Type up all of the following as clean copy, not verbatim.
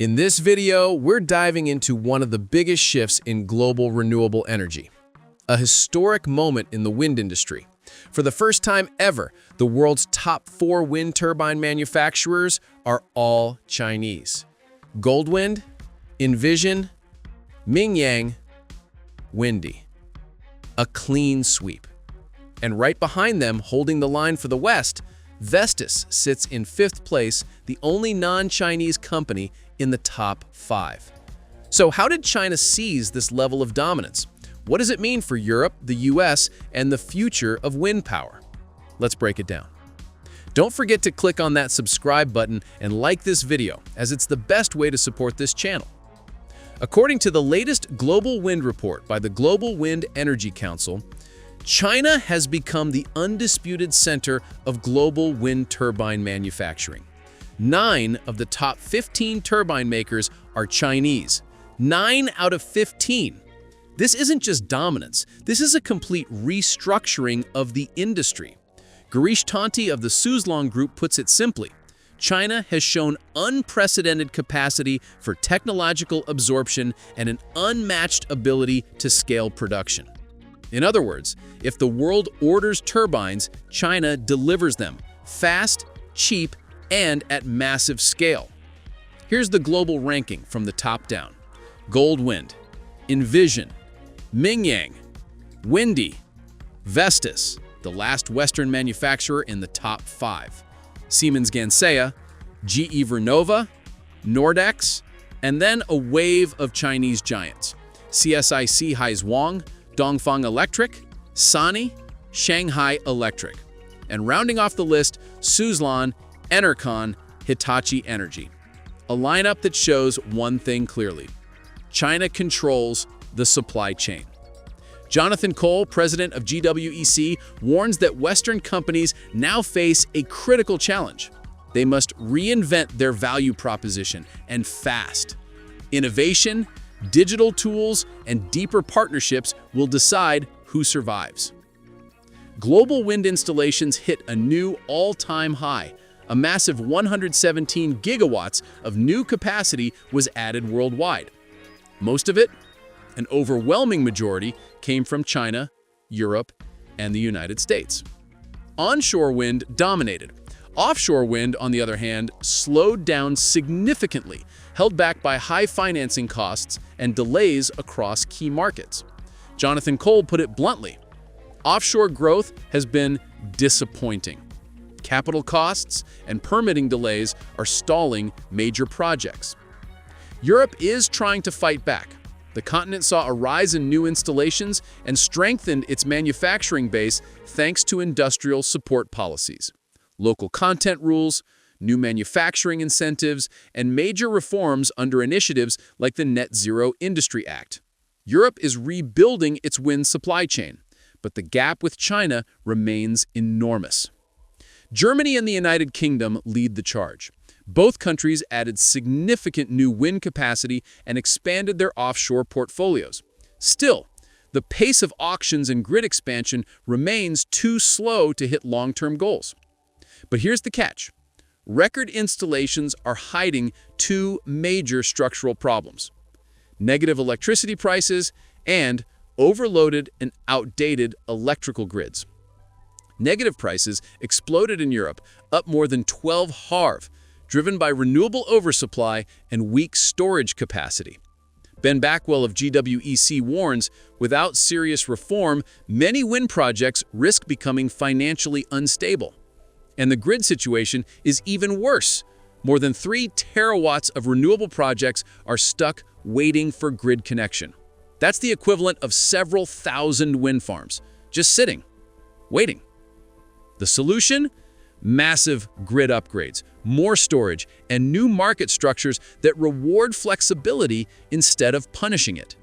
In this video, we're diving into one of the biggest shifts in global renewable energy, a historic moment in the wind industry. For the first time ever, the world's top 4 wind turbine manufacturers are all Chinese. Goldwind, Envision, Mingyang, Windey. A clean sweep. And right behind them, holding the line for the West, Vestas sits in 5th place, the only non-Chinese company in the top 5. So how did China seize this level of dominance? What does it mean for Europe, the US, and the future of wind power? Let's break it down. Don't forget to click on that subscribe button and like this video, as it's the best way to support this channel. According to the latest Global Wind Report by the Global Wind Energy Council, China has become the undisputed center of global wind turbine manufacturing. 9 of the top 15 turbine makers are Chinese. 9 out of 15. This isn't just dominance, this is a complete restructuring of the industry. Girish Tanti of the Suzlong Group puts it simply: China has shown unprecedented capacity for technological absorption and an unmatched ability to scale production. In other words, if the world orders turbines, China delivers them fast, cheap, and at massive scale. Here's the global ranking from the top down. Goldwind, Envision, Mingyang, Windey, Vestas, the last Western manufacturer in the top 5, Siemens Gamesa, GE Vernova, Nordex, and then a wave of Chinese giants: CSIC Haizhuang, Dongfang Electric, Sany, Shanghai Electric. And rounding off the list, Suzlon, Enercon, Hitachi Energy. A lineup that shows one thing clearly: China controls the supply chain. Jonathan Cole, president of GWEC, warns that Western companies now face a critical challenge. They must reinvent their value proposition, and fast. Innovation, digital tools, and deeper partnerships will decide who survives. Global wind installations hit a new all-time high. A massive 117 gigawatts of new capacity was added worldwide. Most of it, an overwhelming majority, came from China, Europe, and the United States. Onshore wind dominated. Offshore wind, on the other hand, slowed down significantly, held back by high financing costs and delays across key markets. Jonathan Cole put it bluntly: offshore growth has been disappointing. Capital costs and permitting delays are stalling major projects. Europe is trying to fight back. The continent saw a rise in new installations and strengthened its manufacturing base thanks to industrial support policies, local content rules, new manufacturing incentives, and major reforms under initiatives like the Net Zero Industry Act. Europe is rebuilding its wind supply chain, but the gap with China remains enormous. Germany and the United Kingdom lead the charge. Both countries added significant new wind capacity and expanded their offshore portfolios. Still, the pace of auctions and grid expansion remains too slow to hit long-term goals. But here's the catch: record installations are hiding 2 major structural problems: negative electricity prices and overloaded and outdated electrical grids. Negative prices exploded in Europe, up more than 12 harv, driven by renewable oversupply and weak storage capacity. Ben Backwell of GWEC warns, without serious reform, many wind projects risk becoming financially unstable. And the grid situation is even worse. More than 3 terawatts of renewable projects are stuck waiting for grid connection. That's the equivalent of several thousand wind farms, just sitting, waiting. The solution? Massive grid upgrades, more storage, and new market structures that reward flexibility instead of punishing it.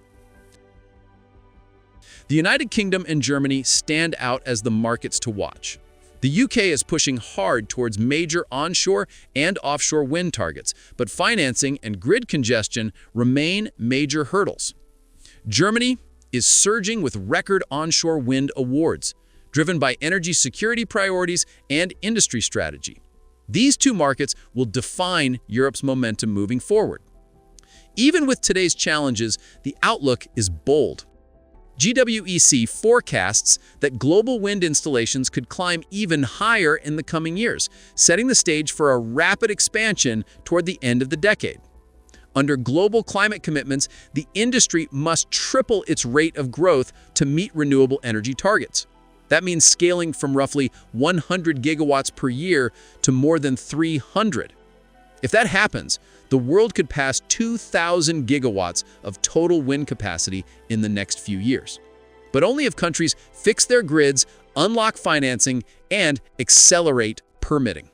The United Kingdom and Germany stand out as the markets to watch. The UK is pushing hard towards major onshore and offshore wind targets, but financing and grid congestion remain major hurdles. Germany is surging with record onshore wind awards, driven by energy security priorities and industry strategy. These 2 markets will define Europe's momentum moving forward. Even with today's challenges, the outlook is bold. GWEC forecasts that global wind installations could climb even higher in the coming years, setting the stage for a rapid expansion toward the end of the decade. Under global climate commitments, the industry must triple its rate of growth to meet renewable energy targets. That means scaling from roughly 100 gigawatts per year to more than 300. If that happens, the world could pass 2,000 gigawatts of total wind capacity in the next few years. But only if countries fix their grids, unlock financing, and accelerate permitting.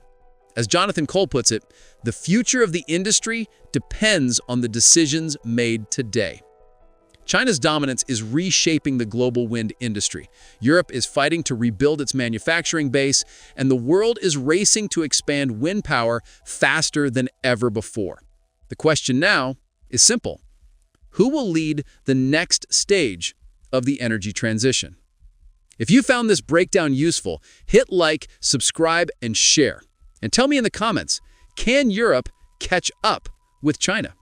As Jonathan Cole puts it, the future of the industry depends on the decisions made today. China's dominance is reshaping the global wind industry. Europe is fighting to rebuild its manufacturing base, and the world is racing to expand wind power faster than ever before. The question now is simple. Who will lead the next stage of the energy transition? If you found this breakdown useful, hit like, subscribe, and share. And tell me in the comments, can Europe catch up with China?